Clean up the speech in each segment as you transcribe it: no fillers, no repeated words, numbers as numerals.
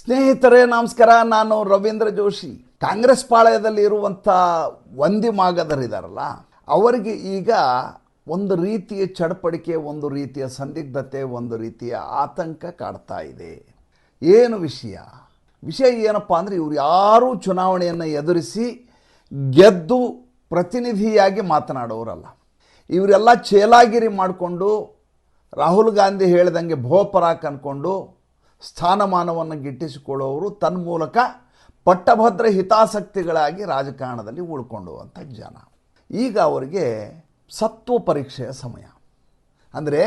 ಸ್ನೇಹಿತರೇ ನಮಸ್ಕಾರ. ನಾನು ರವೀಂದ್ರ ಜೋಶಿ. ಕಾಂಗ್ರೆಸ್ ಪಾಳಯದಲ್ಲಿ ಇರುವಂಥ ವಂದಿ ಮಾಗಧರಿದಾರಲ್ಲ, ಅವರಿಗೆ ಈಗ ಒಂದು ರೀತಿಯ ಚಡಪಡಿಕೆ, ಒಂದು ರೀತಿಯ ಸಂದಿಗ್ಧತೆ, ಒಂದು ರೀತಿಯ ಆತಂಕ ಕಾಡ್ತಾ ಇದೆ. ಏನು ವಿಷಯ ಏನಪ್ಪ ಅಂದರೆ, ಇವರು ಯಾರೂ ಚುನಾವಣೆಯನ್ನು ಎದುರಿಸಿ ಗೆದ್ದು ಪ್ರತಿನಿಧಿಯಾಗಿ ಮಾತನಾಡೋರಲ್ಲ. ಇವರೆಲ್ಲ ಚೇಲಾಗಿರಿ ಮಾಡಿಕೊಂಡು ರಾಹುಲ್ ಗಾಂಧಿ ಹೇಳಿದಂಗೆ ಭೋಪರಾಕ್ ಅಂದ್ಕೊಂಡು ಸ್ಥಾನಮಾನವನ್ನು ಗಿಟ್ಟಿಸಿಕೊಳ್ಳುವವರು, ತನ್ಮೂಲಕ ಪಟ್ಟಭದ್ರ ಹಿತಾಸಕ್ತಿಗಳಾಗಿ ರಾಜಕಾರಣದಲ್ಲಿ ಉಳ್ಕೊಂಡುವಂಥ ಜನ. ಈಗ ಅವರಿಗೆ ಸತ್ವ ಪರೀಕ್ಷೆಯ ಸಮಯ. ಅಂದರೆ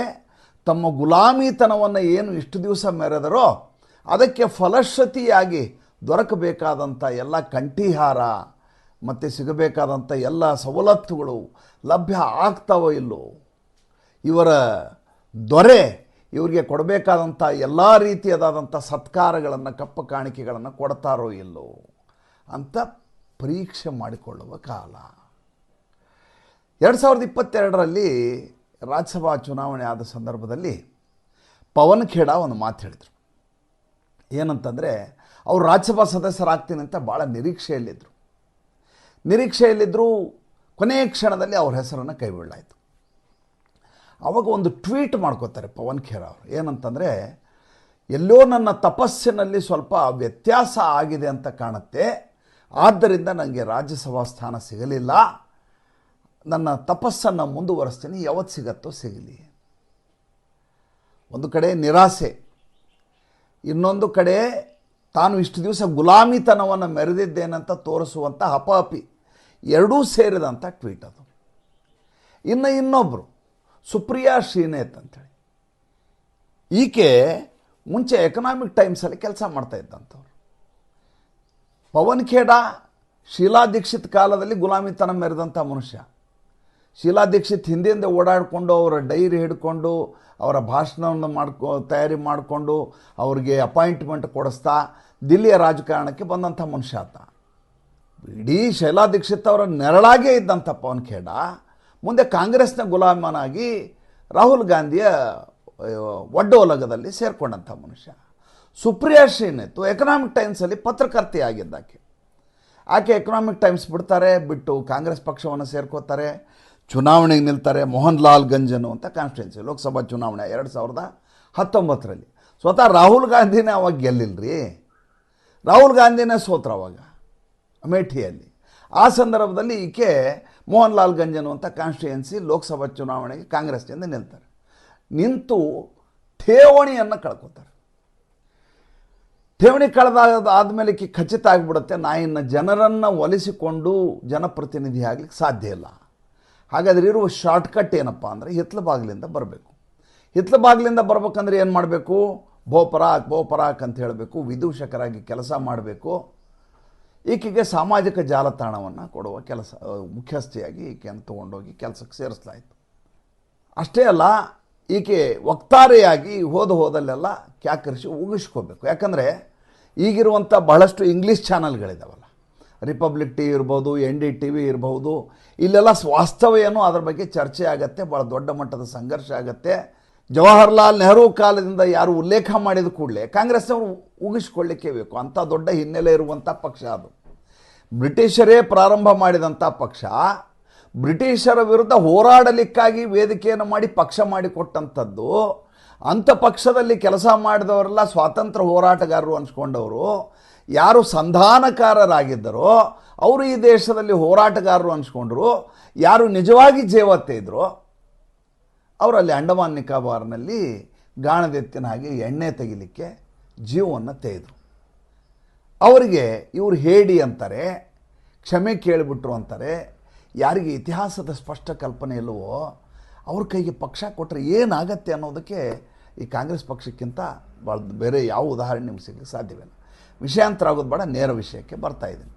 ತಮ್ಮ ಗುಲಾಮಿತನವನ್ನು ಏನು ಇಷ್ಟು ದಿವಸ ಮೆರೆದರೋ ಅದಕ್ಕೆ ಫಲಶ್ರುತಿಯಾಗಿ ದೊರಕಬೇಕಾದಂಥ ಎಲ್ಲ ಕಂಠೀಹಾರ ಮತ್ತು ಸಿಗಬೇಕಾದಂಥ ಎಲ್ಲ ಸವಲತ್ತುಗಳು ಲಭ್ಯ ಆಗ್ತಾವೋ ಇಲ್ಲೋ, ಇವರ ದೊರೆ ಇವರಿಗೆ ಕೊಡಬೇಕಾದಂಥ ಎಲ್ಲ ರೀತಿಯಾದಂಥ ಸತ್ಕಾರಗಳನ್ನು, ಕಪ್ಪ ಕಾಣಿಕೆಗಳನ್ನು ಕೊಡ್ತಾರೋ ಇಲ್ಲೋ ಅಂತ ಪರೀಕ್ಷೆ ಮಾಡಿಕೊಳ್ಳುವ ಕಾಲ. 2022ರಲ್ಲಿ ರಾಜ್ಯಸಭಾ ಚುನಾವಣೆ ಆದ ಸಂದರ್ಭದಲ್ಲಿ ಪವನ್ ಖೇಡಾ ಒಂದು ಮಾತು ಹೇಳಿದರು. ಏನಂತಂದರೆ, ಅವರು ರಾಜ್ಯಸಭಾ ಸದಸ್ಯರಾಗ್ತೀನಿ ಅಂತ ಭಾಳ ನಿರೀಕ್ಷೆಯಲ್ಲಿದ್ದರು. ಕೊನೆಯ ಕ್ಷಣದಲ್ಲಿ ಅವ್ರ ಹೆಸರನ್ನು ಕೈಬಿಡಲಾಯಿತು. ಆವಾಗ ಒಂದು ಟ್ವೀಟ್ ಮಾಡ್ಕೋತಾರೆ ಪವನ್ ಖೇಡಾ ಅವರು. ಏನಂತಂದರೆ, ಎಲ್ಲೋ ನನ್ನ ತಪಸ್ಸಿನಲ್ಲಿ ಸ್ವಲ್ಪ ವ್ಯತ್ಯಾಸ ಆಗಿದೆ ಅಂತ ಕಾಣುತ್ತೆ, ಆದ್ದರಿಂದ ನನಗೆ ರಾಜ್ಯಸಭಾ ಸ್ಥಾನ ಸಿಗಲಿಲ್ಲ, ನನ್ನ ತಪಸ್ಸನ್ನು ಮುಂದುವರಿಸ್ತೀನಿ, ಯಾವತ್ತು ಸಿಗತ್ತೋ ಸಿಗಲಿ. ಒಂದು ಕಡೆ ನಿರಾಸೆ, ಇನ್ನೊಂದು ಕಡೆ ತಾನು ಇಷ್ಟು ದಿವಸ ಗುಲಾಮಿತನವನ್ನು ಮೆರೆದಿದ್ದೇನಂತ ತೋರಿಸುವಂಥ ಹಪಾಪಿ, ಎರಡೂ ಸೇರಿದಂಥ ಟ್ವೀಟ್ ಅದು. ಇನ್ನೊಬ್ಬರು ಸುಪ್ರಿಯಾ ಶ್ರೀನೇತ್ ಅಂತೇಳಿ, ಈಕೆ ಮುಂಚೆ ಎಕನಾಮಿಕ್ ಟೈಮ್ಸಲ್ಲಿ ಕೆಲಸ ಮಾಡ್ತಾ ಇದ್ದಂಥವ್ರು. ಪವನ್ ಖೇಡಾ ಶೀಲಾ ದೀಕ್ಷಿತ್ ಕಾಲದಲ್ಲಿ ಗುಲಾಮಿತನ ಮೆರೆದಂಥ ಮನುಷ್ಯ. ಶೀಲಾ ದೀಕ್ಷಿತ್ ಹಿಂದಿಂದ ಓಡಾಡಿಕೊಂಡು ಅವರ ಡೈರಿ ಹಿಡ್ಕೊಂಡು ಅವರ ಭಾಷಣವನ್ನು ತಯಾರಿ ಮಾಡಿಕೊಂಡು ಅವ್ರಿಗೆ ಅಪಾಯಿಂಟ್ಮೆಂಟ್ ಕೊಡಿಸ್ತಾ ದಿಲ್ಲಿಯ ರಾಜಕಾರಣಕ್ಕೆ ಬಂದಂಥ ಮನುಷ್ಯ ಆತ. ಇಡೀ ಶೀಲಾ ದೀಕ್ಷಿತ್ ಅವರ ನೆರಳಾಗೇ ಇದ್ದಂಥ ಪವನ್ ಖೇಡಾ ಮುಂದೆ ಕಾಂಗ್ರೆಸ್ನ ಗುಲಾಮನಾಗಿ ರಾಹುಲ್ ಗಾಂಧಿಯ ಒಡ್ಡೋಲಗದಲ್ಲಿ ಸೇರಿಕೊಂಡಂಥ ಮನುಷ್ಯ. ಸುಪ್ರಿಯಾ ಶ್ರೀನೇತ್ ಎಕನಾಮಿಕ್ ಟೈಮ್ಸಲ್ಲಿ ಪತ್ರಕರ್ತೆಯಾಗಿದ್ದಾಕೆ. ಆಕೆ ಎಕನಾಮಿಕ್ ಟೈಮ್ಸ್ ಬಿಟ್ಟು ಕಾಂಗ್ರೆಸ್ ಪಕ್ಷವನ್ನು ಸೇರ್ಕೋತಾರೆ, ಚುನಾವಣೆಗೆ ನಿಲ್ತಾರೆ. ಮೋಹನ್ ಲಾಲ್ ಗಂಜ್ ಅನ್ನುವಂಥ ಕಾನ್ಸ್ಟಿಟ್ಯೂನ್ಸಿ ಲೋಕಸಭಾ ಚುನಾವಣೆ 2019ರಲ್ಲಿ. ಸ್ವತಃ ರಾಹುಲ್ ಗಾಂಧಿನೇ ಅವಾಗ ಗೆಲ್ಲಿಲ್ರಿ, ರಾಹುಲ್ ಗಾಂಧಿನೇ ಸೋತ್ರ ಅವಾಗ ಅಮೇಠಿಯಲ್ಲಿ. ಆ ಸಂದರ್ಭದಲ್ಲಿ ಈಕೆ ಮೋಹನ್ ಲಾಲ್ ಗಂಜ್ ಅನ್ನುವಂಥ ಕಾನ್ಸ್ಟಿಟ್ಯೂನ್ಸಿ ಲೋಕಸಭಾ ಚುನಾವಣೆಗೆ ಕಾಂಗ್ರೆಸ್ನಿಂದ ನಿಲ್ತಾರೆ. ನಿಂತು ಠೇವಣಿಯನ್ನು ಕಳ್ಕೊತಾರೆ. ಠೇವಣಿ ಆದಮೇಲೆ ಖಚಿತ ಆಗಿಬಿಡುತ್ತೆ, ನಾ ಇನ್ನು ಜನರನ್ನು ಒಲಿಸಿಕೊಂಡು ಜನಪ್ರತಿನಿಧಿ ಆಗಲಿಕ್ಕೆ ಸಾಧ್ಯ ಇಲ್ಲ. ಹಾಗಾದರೆ ಇರುವ ಶಾರ್ಟ್ಕಟ್ ಏನಪ್ಪ ಅಂದರೆ, ಹಿತ್ಲ ಬಾಗಿಲಿಂದ ಬರಬೇಕು. ಹಿತ್ಲ ಬಾಗಿಲಿಂದ ಬರ್ಬೇಕಂದ್ರೆ ಏನು ಮಾಡಬೇಕು? ಭೋಪರಾಕ್ ಅಂತ ಹೇಳಬೇಕು, ವಿದೂಷಕರಾಗಿ ಕೆಲಸ ಮಾಡಬೇಕು. ಈಕೆಗೆ ಸಾಮಾಜಿಕ ಜಾಲತಾಣವನ್ನು ಕೊಡುವ ಕೆಲಸ, ಮುಖ್ಯಸ್ಥೆಯಾಗಿ ಈಕೆಯನ್ನು ತೊಗೊಂಡೋಗಿ ಕೆಲಸಕ್ಕೆ ಸೇರಿಸಲಾಯಿತು. ಅಷ್ಟೇ ಅಲ್ಲ, ಈಕೆ ವಕ್ತಾರೆಯಾಗಿ ಹೋದಲ್ಲೆಲ್ಲ ಕ್ಯಾಕರಿಸಿ ಉಗಿಸ್ಕೋಬೇಕು. ಯಾಕಂದರೆ ಈಗಿರುವಂಥ ಬಹಳಷ್ಟು ಇಂಗ್ಲೀಷ್ ಚಾನಲ್ಗಳಿದ್ದಾವಲ್ಲ, ರಿಪಬ್ಲಿಕ್ ಟಿವಿ ಇರ್ಬೋದು, NDTV ಇರ್ಬೋದು, ಇಲ್ಲೆಲ್ಲ ವಾಸ್ತವ ಏನು ಅದ್ರ ಬಗ್ಗೆ ಚರ್ಚೆ ಆಗುತ್ತೆ, ಭಾಳ ದೊಡ್ಡ ಮಟ್ಟದ ಸಂಘರ್ಷ ಆಗುತ್ತೆ. ಜವಾಹರ್ಲಾಲ್ ನೆಹರು ಕಾಲದಿಂದ ಯಾರು ಉಲ್ಲೇಖ ಮಾಡಿದ ಕೂಡಲೇ ಕಾಂಗ್ರೆಸ್ನವರು ಉಗಿಸ್ಕೊಳ್ಳಿಕ್ಕೆ ಬೇಕು. ಅಂಥ ದೊಡ್ಡ ಹಿನ್ನೆಲೆ ಇರುವಂಥ ಪಕ್ಷ ಅದು. ಬ್ರಿಟಿಷರೇ ಪ್ರಾರಂಭ ಮಾಡಿದಂಥ ಪಕ್ಷ, ಬ್ರಿಟಿಷರ ವಿರುದ್ಧ ಹೋರಾಡಲಿಕ್ಕಾಗಿ ವೇದಿಕೆಯನ್ನು ಮಾಡಿ ಪಕ್ಷ ಮಾಡಿಕೊಟ್ಟಂಥದ್ದು. ಅಂಥ ಪಕ್ಷದಲ್ಲಿ ಕೆಲಸ ಮಾಡಿದವರೆಲ್ಲ ಸ್ವಾತಂತ್ರ್ಯ ಹೋರಾಟಗಾರರು ಅನ್ಸ್ಕೊಂಡವರು. ಯಾರು ಸಂಧಾನಕಾರರಾಗಿದ್ದರೋ ಅವರು ಈ ದೇಶದಲ್ಲಿ ಹೋರಾಟಗಾರರು ಅನ್ಸ್ಕೊಂಡ್ರು. ಯಾರು ನಿಜವಾಗಿ ಜೇವತ್ತೆ ಇದ್ರೋ ಅವರಲ್ಲಿ ಅಂಡಮಾನ್ ನಿಕೋಬಾರ್ನಲ್ಲಿ ಗಾಣದೆತ್ತಿನ ಹಾಗೆ ಎಣ್ಣೆ ತೆಗಿಲಿಕ್ಕೆ ಜೀವವನ್ನು ತೆಗೆದರು. ಅವರಿಗೆ ಇವರು ಹೇಡಿ ಅಂತಾರೆ, ಕ್ಷಮೆ ಕೇಳಿಬಿಟ್ರು ಅಂತಾರೆ. ಯಾರಿಗೆ ಇತಿಹಾಸದ ಸ್ಪಷ್ಟ ಕಲ್ಪನೆ ಇಲ್ಲವೋ ಅವ್ರ ಕೈಗೆ ಪಕ್ಷ ಕೊಟ್ಟರೆ ಏನಾಗತ್ತೆ ಅನ್ನೋದಕ್ಕೆ ಈ ಕಾಂಗ್ರೆಸ್ ಪಕ್ಷಕ್ಕಿಂತ ಭಾಳ ಬೇರೆ ಯಾವ ಉದಾಹರಣೆ ನಿಮ್ಗೆ ಸಿಗಲಿಕ್ಕೆ ಸಾಧ್ಯವಿಲ್ಲ. ವಿಷಯಾಂತರ ಆಗೋದು ಬೇಡ, ನೇರ ವಿಷಯಕ್ಕೆ ಬರ್ತಾ ಇದ್ದೀನಿ.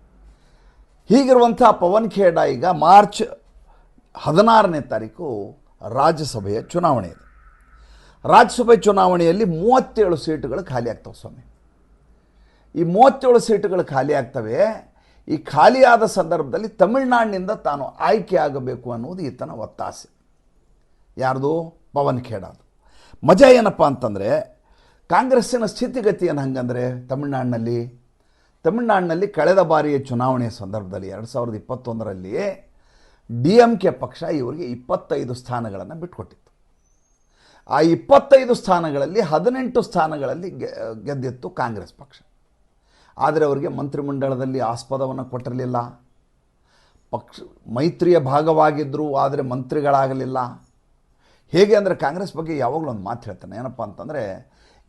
ಹೀಗಿರುವಂಥ ಪವನ್ ಖೇಡಾ ಈಗ ಮಾರ್ಚ್ 16ನೇ ತಾರೀಕು ರಾಜ್ಯಸಭೆಯ ಚುನಾವಣೆ ಇದೆ. ರಾಜ್ಯಸಭೆ ಚುನಾವಣೆಯಲ್ಲಿ 37 ಸೀಟುಗಳು ಖಾಲಿ ಆಗ್ತವೆ ಸ್ವಾಮಿ. ಈ 37 ಸೀಟುಗಳು ಖಾಲಿ ಆಗ್ತವೆ. ಈ ಖಾಲಿಯಾದ ಸಂದರ್ಭದಲ್ಲಿ ತಮಿಳುನಾಡಿನಿಂದ ತಾನು ಆಯ್ಕೆ ಆಗಬೇಕು ಅನ್ನೋದು ಈತನ ಒತ್ತಾಸೆ. ಯಾರ್ದು? ಪವನ್ ಖೇಡಾದು. ಮಜಾ ಏನಪ್ಪ ಅಂತಂದರೆ, ಕಾಂಗ್ರೆಸ್ಸಿನ ಸ್ಥಿತಿಗತಿ ಏನು ಹಂಗಂದರೆ ತಮಿಳುನಾಡಿನಲ್ಲಿ ಕಳೆದ ಬಾರಿಯ ಚುನಾವಣೆಯ ಸಂದರ್ಭದಲ್ಲಿ 2021ರಲ್ಲಿ DMK ಪಕ್ಷ ಇವರಿಗೆ 25 ಸ್ಥಾನಗಳನ್ನು ಬಿಟ್ಟುಕೊಟ್ಟಿತ್ತು. ಆ 25 ಸ್ಥಾನಗಳಲ್ಲಿ 18 ಸ್ಥಾನಗಳಲ್ಲಿ ಗೆದ್ದಿತ್ತು ಕಾಂಗ್ರೆಸ್ ಪಕ್ಷ. ಆದರೆ ಅವರಿಗೆ ಮಂತ್ರಿಮಂಡಲದಲ್ಲಿ ಆಸ್ಪದವನ್ನು ಕೊಟ್ಟಿರಲಿಲ್ಲ. ಪಕ್ಷ ಮೈತ್ರಿಯ ಭಾಗವಾಗಿದ್ದರು, ಆದರೆ ಮಂತ್ರಿಗಳಾಗಲಿಲ್ಲ. ಹೇಗೆ ಅಂದರೆ ಕಾಂಗ್ರೆಸ್ ಬಗ್ಗೆ ಯಾವಾಗಲೂ ಒಂದು ಮಾತು ಹೇಳ್ತಾನೆ, ಏನಪ್ಪ ಅಂತಂದರೆ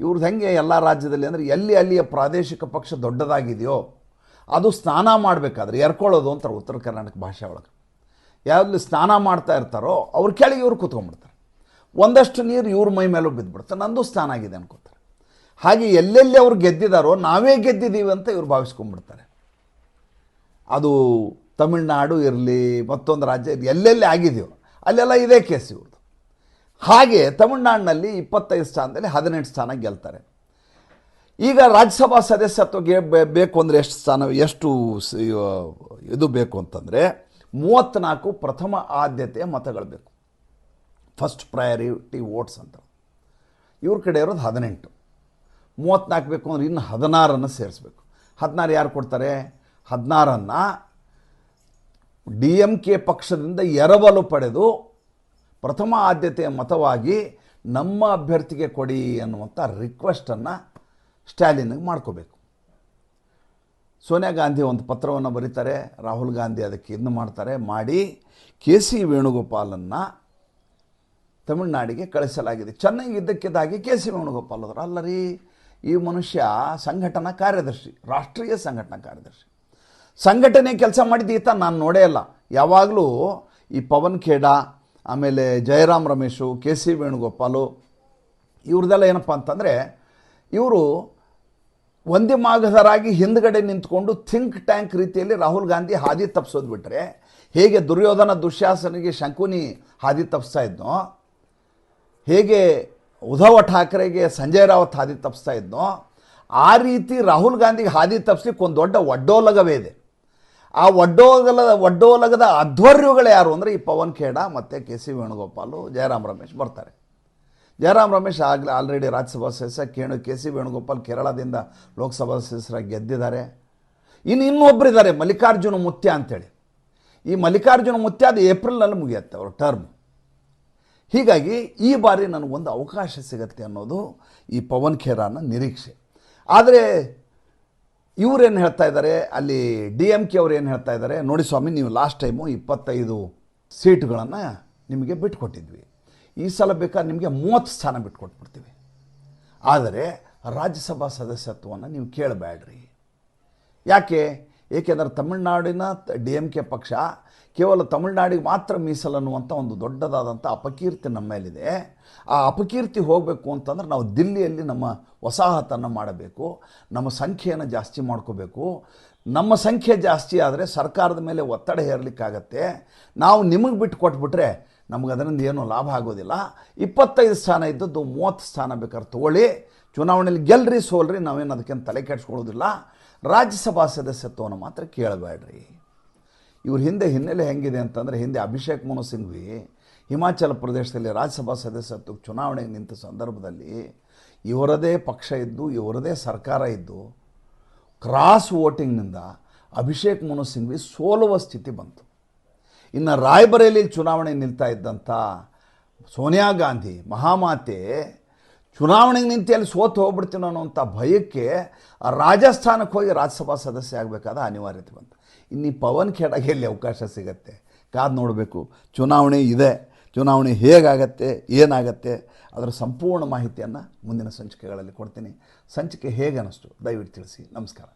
ಇವ್ರದ್ದು ಹೆಂಗೆ ಎಲ್ಲ ರಾಜ್ಯದಲ್ಲಿ ಅಂದರೆ ಅಲ್ಲಿಯ ಪ್ರಾದೇಶಿಕ ಪಕ್ಷ ದೊಡ್ಡದಾಗಿದೆಯೋ ಅದು ಸ್ನಾನ ಮಾಡಬೇಕಾದ್ರೆ ಎರ್ಕೊಳ್ಳೋದು ಅಂತಾರೆ ಉತ್ತರ ಕರ್ನಾಟಕ ಭಾಷೆ ಒಳಗೆ. ಯಾವ್ದು ಸ್ನಾನ ಮಾಡ್ತಾ ಇರ್ತಾರೋ ಅವ್ರ ಕೆಳಗೆ ಇವ್ರು ಕೂತ್ಕೊಂಡ್ಬಿಡ್ತಾರೆ. ಒಂದಷ್ಟು ನೀರು ಇವ್ರ ಮೈ ಮೇಲೂ ಬಿದ್ದುಬಿಡ್ತಾರೆ, ನಂದು ಸ್ನಾನ ಆಗಿದೆ ಅನ್ಕೋತಾರೆ. ಹಾಗೆ ಎಲ್ಲೆಲ್ಲಿ ಅವ್ರು ಗೆದ್ದಿದ್ದಾರೋ ನಾವೇ ಗೆದ್ದಿದ್ದೀವಿ ಅಂತ ಇವ್ರು ಭಾವಿಸ್ಕೊಂಡ್ಬಿಡ್ತಾರೆ. ಅದು ತಮಿಳ್ನಾಡು ಇರಲಿ, ಮತ್ತೊಂದು ರಾಜ್ಯ ಎಲ್ಲೆಲ್ಲಿ ಆಗಿದೆಯೋ ಅಲ್ಲೆಲ್ಲ ಇದೇ ಕೇಸ್ ಇವ್ರದ್ದು. ಹಾಗೆ ತಮಿಳ್ನಾಡಿನಲ್ಲಿ 25 ಸ್ಥಾನದಲ್ಲಿ 18 ಸ್ಥಾನ ಗೆಲ್ತಾರೆ. ಈಗ ರಾಜ್ಯಸಭಾ ಸದಸ್ಯತ್ವಕ್ಕೆ ಬೇಕು ಅಂದರೆ ಎಷ್ಟು ಇದು ಬೇಕು ಅಂತಂದರೆ 34 ಪ್ರಥಮ ಆದ್ಯತೆಯ ಮತಗಳು ಬೇಕು, ಫಸ್ಟ್ ಪ್ರಯಾರಿಟಿ ವೋಟ್ಸ್ ಅಂತ. ಇವ್ರ ಕಡೆ ಇರೋದು 18, 34 ಬೇಕು ಅಂದರೆ ಇನ್ನು 16 ಸೇರಿಸ್ಬೇಕು. 16 ಯಾರು ಕೊಡ್ತಾರೆ? 16 DMK ಪಕ್ಷದಿಂದ ಎರವಲು ಪಡೆದು ಪ್ರಥಮ ಆದ್ಯತೆಯ ಮತವಾಗಿ ನಮ್ಮ ಅಭ್ಯರ್ಥಿಗೆ ಕೊಡಿ ಅನ್ನುವಂಥ ರಿಕ್ವೆಸ್ಟನ್ನು ಸ್ಟಾಲಿನ್ಗೆ ಮಾಡ್ಕೋಬೇಕು. ಸೋನಿಯಾ ಗಾಂಧಿ ಒಂದು ಪತ್ರವನ್ನು ಬರೀತಾರೆ, ರಾಹುಲ್ ಗಾಂಧಿ ಅದಕ್ಕೆ ಇದು ಮಾಡ್ತಾರೆ, ಮಾಡಿ KC ವೇಣುಗೋಪಾಲನ್ನು ತಮಿಳುನಾಡಿಗೆ ಕಳಿಸಲಾಗಿದೆ. ಚೆನ್ನಾಗಿ ಇದ್ದಕ್ಕಿದ್ದಾಗಿ KC ವೇಣುಗೋಪಾಲ್ ಹೋದ್ರು. ಅಲ್ಲ ರೀ, ಈ ಮನುಷ್ಯ ಸಂಘಟನಾ ಕಾರ್ಯದರ್ಶಿ, ರಾಷ್ಟ್ರೀಯ ಸಂಘಟನಾ ಕಾರ್ಯದರ್ಶಿ, ಸಂಘಟನೆ ಕೆಲಸ ಮಾಡಿದ್ದು ಈತ ನಾನು ನೋಡೇ ಇಲ್ಲ. ಯಾವಾಗಲೂ ಈ ಪವನ್ ಖೇಡಾ, ಆಮೇಲೆ ಜಯರಾಮ್ ರಮೇಶು, KC ವೇಣುಗೋಪಾಲು ಇವ್ರದ್ದೆಲ್ಲ ಏನಪ್ಪ ಅಂತಂದರೆ ಇವರು ಒಂದೇ ಮಾಗಧರಾಗಿ ಹಿಂದ್ಗಡೆ ನಿಂತ್ಕೊಂಡು ಥಿಂಕ್ ಟ್ಯಾಂಕ್ ರೀತಿಯಲ್ಲಿ ರಾಹುಲ್ ಗಾಂಧಿ ಹಾದಿ ತಪ್ಪಿಸೋದು ಬಿಟ್ಟರೆ, ಹೇಗೆ ದುರ್ಯೋಧನ ದುಶ್ಯಾಸನಿಗೆ ಶಂಕುನಿ ಹಾದಿ ತಪ್ಪಿಸ್ತಾ ಇದ್ನೋ, ಹೇಗೆ ಉದ್ಧವ್ ಠಾಕ್ರೆಗೆ ಸಂಜಯ್ ರಾವತ್ ಹಾದಿ ತಪ್ಪಿಸ್ತಾ ಇದ್ನೋ, ಆ ರೀತಿ ರಾಹುಲ್ ಗಾಂಧಿಗೆ ಹಾದಿ ತಪ್ಪಿಸ್ಲಿಕ್ಕೆ ಒಂದು ದೊಡ್ಡ ಒಡ್ಡೋಲಗವೇ ಇದೆ. ಆ ಒಡ್ಡೋಲಗದ ಅಧ್ವರ್ಯುಗಳು ಯಾರು ಅಂದರೆ ಈ ಪವನ್ ಖೇಡಾ ಮತ್ತು KC ವೇಣುಗೋಪಾಲು, ಜಯರಾಮ್ ರಮೇಶ್ ಬರ್ತಾರೆ. ಜಯರಾಮ್ ರಮೇಶ್ ಆಲ್ರೆಡಿ ರಾಜ್ಯಸಭಾ ಸದಸ್ಯ, KC ವೇಣುಗೋಪಾಲ್ ಕೇರಳದಿಂದ ಲೋಕಸಭಾ ಸದಸ್ಯರಾಗಿ ಗೆದ್ದಿದ್ದಾರೆ. ಇನ್ನೊಬ್ಬರಿದ್ದಾರೆ ಮಲ್ಲಿಕಾರ್ಜುನ ಮುತ್ಯ ಅಂತೇಳಿ. ಈ ಮಲ್ಲಿಕಾರ್ಜುನ ಮುತ್ಯ ಅದು ಏಪ್ರಿಲ್ನಲ್ಲಿ ಮುಗಿಯುತ್ತೆ ಅವ್ರ ಟರ್ಮ್. ಹೀಗಾಗಿ ಈ ಬಾರಿ ನನಗೊಂದು ಅವಕಾಶ ಸಿಗುತ್ತೆ ಅನ್ನೋದು ಈ ಪವನ್ ಖೇರಾನ ನಿರೀಕ್ಷೆ. ಆದರೆ ಇವರೇನು ಹೇಳ್ತಾ ಇದ್ದಾರೆ, ಅಲ್ಲಿ DMK ಅವ್ರು ಏನು ಹೇಳ್ತಾ ಇದ್ದಾರೆ, ನೋಡಿ ಸ್ವಾಮಿ, ನೀವು ಲಾಸ್ಟ್ ಟೈಮು 25 ಸೀಟುಗಳನ್ನು ನಿಮಗೆ ಬಿಟ್ಟುಕೊಟ್ಟಿದ್ವಿ, ಈ ಸಲ ಬೇಕಾದ್ರೆ ನಿಮಗೆ 30 ಸ್ಥಾನ ಬಿಟ್ಕೊಟ್ಬಿಡ್ತೀವಿ, ಆದರೆ ರಾಜ್ಯಸಭಾ ಸದಸ್ಯತ್ವವನ್ನು ನೀವು ಕೇಳಬೇಡ್ರಿ. ಏಕೆಂದರೆ ತಮಿಳುನಾಡಿನ DMK ಪಕ್ಷ ಕೇವಲ ತಮಿಳುನಾಡಿಗೆ ಮಾತ್ರ ಮೀಸಲನ್ನುವಂಥ ಒಂದು ದೊಡ್ಡದಾದಂಥ ಅಪಕೀರ್ತಿ ನಮ್ಮ ಮೇಲಿದೆ. ಆ ಅಪಕೀರ್ತಿ ಹೋಗಬೇಕು ಅಂತಂದ್ರೆ ನಾವು ದಿಲ್ಲಿಯಲ್ಲಿ ನಮ್ಮ ವಸಾಹತನ್ನು ಮಾಡಬೇಕು, ನಮ್ಮ ಸಂಖ್ಯೆಯನ್ನು ಜಾಸ್ತಿ ಮಾಡ್ಕೋಬೇಕು. ನಮ್ಮ ಸಂಖ್ಯೆ ಜಾಸ್ತಿ ಆದರೆ ಸರ್ಕಾರದ ಮೇಲೆ ಒತ್ತಡ ಹೇರಲಿಕ್ಕಾಗತ್ತೆ. ನಾವು ನಿಮಗೆ ಬಿಟ್ಟು ಕೊಟ್ಬಿಟ್ರೆ ನಮಗೆ ಅದರಿಂದ ಏನೂ ಲಾಭ ಆಗೋದಿಲ್ಲ. 25 ಸ್ಥಾನ ಇದ್ದದ್ದು 30 ಸ್ಥಾನ ಬೇಕಾದ್ರೆ ತೊಗೊಳ್ಳಿ, ಚುನಾವಣೆಯಲ್ಲಿ ಗೆಲ್ರಿ ಸೋಲ್ರಿ, ನಾವೇನು ಅದಕ್ಕೇನು ತಲೆ ಕೆಡಿಸ್ಕೊಳ್ಳೋದಿಲ್ಲ, ರಾಜ್ಯಸಭಾ ಸದಸ್ಯತ್ವವನ್ನು ಮಾತ್ರ ಕೇಳಬೇಡ್ರಿ. ಇವ್ರ ಹಿನ್ನೆಲೆ ಹೆಂಗಿದೆ ಅಂತಂದರೆ, ಹಿಂದೆ ಅಭಿಷೇಕ್ ಮನು ಸಿಂಘ್ವಿ ಹಿಮಾಚಲ ಪ್ರದೇಶದಲ್ಲಿ ರಾಜ್ಯಸಭಾ ಸದಸ್ಯತ್ವಕ್ಕೆ ಚುನಾವಣೆಗೆ ನಿಂತ ಸಂದರ್ಭದಲ್ಲಿ ಇವರದೇ ಪಕ್ಷ ಇದ್ದು, ಇವರದೇ ಸರ್ಕಾರ ಇದ್ದು, ಕ್ರಾಸ್ ವೋಟಿಂಗ್ನಿಂದ ಅಭಿಷೇಕ್ ಮನು ಸಿಂಘ್ವಿ ಸೋಲುವ ಸ್ಥಿತಿ ಬಂತು. ಇನ್ನು ರಾಯ್ಬರೇಲಿಯಲ್ಲಿ ಚುನಾವಣೆ ನಿಲ್ತಾ ಇದ್ದಂಥ ಸೋನಿಯಾ ಗಾಂಧಿ ಮಹಾಮಾತೆ ಚುನಾವಣೆಗೆ ನಿಂತು ಅಲ್ಲಿ ಸೋತು ಹೋಗ್ಬಿಡ್ತೀನೋ ಅನ್ನೋಂಥ ಭಯಕ್ಕೆ ರಾಜಸ್ಥಾನಕ್ಕೆ ಹೋಗಿ ರಾಜ್ಯಸಭಾ ಸದಸ್ಯ ಆಗಬೇಕಾದ ಅನಿವಾರ್ಯತೆ ಬಂತು. ಇನ್ನು ಈ ಪವನ್ ಖೇಡಾಗೆ ಎಲ್ಲಿ ಅವಕಾಶ ಸಿಗತ್ತೆ? ಕಾದು ನೋಡಬೇಕು. ಚುನಾವಣೆ ಇದೆ, ಚುನಾವಣೆ ಹೇಗಾಗತ್ತೆ, ಏನಾಗತ್ತೆ, ಅದರ ಸಂಪೂರ್ಣ ಮಾಹಿತಿಯನ್ನು ಮುಂದಿನ ಸಂಚಿಕೆಗಳಲ್ಲಿ ಕೊಡ್ತೀನಿ. ಸಂಚಿಕೆ ಹೇಗೆ ಅನ್ನಿಸ್ತು ದಯವಿಟ್ಟು ತಿಳಿಸಿ. ನಮಸ್ಕಾರ.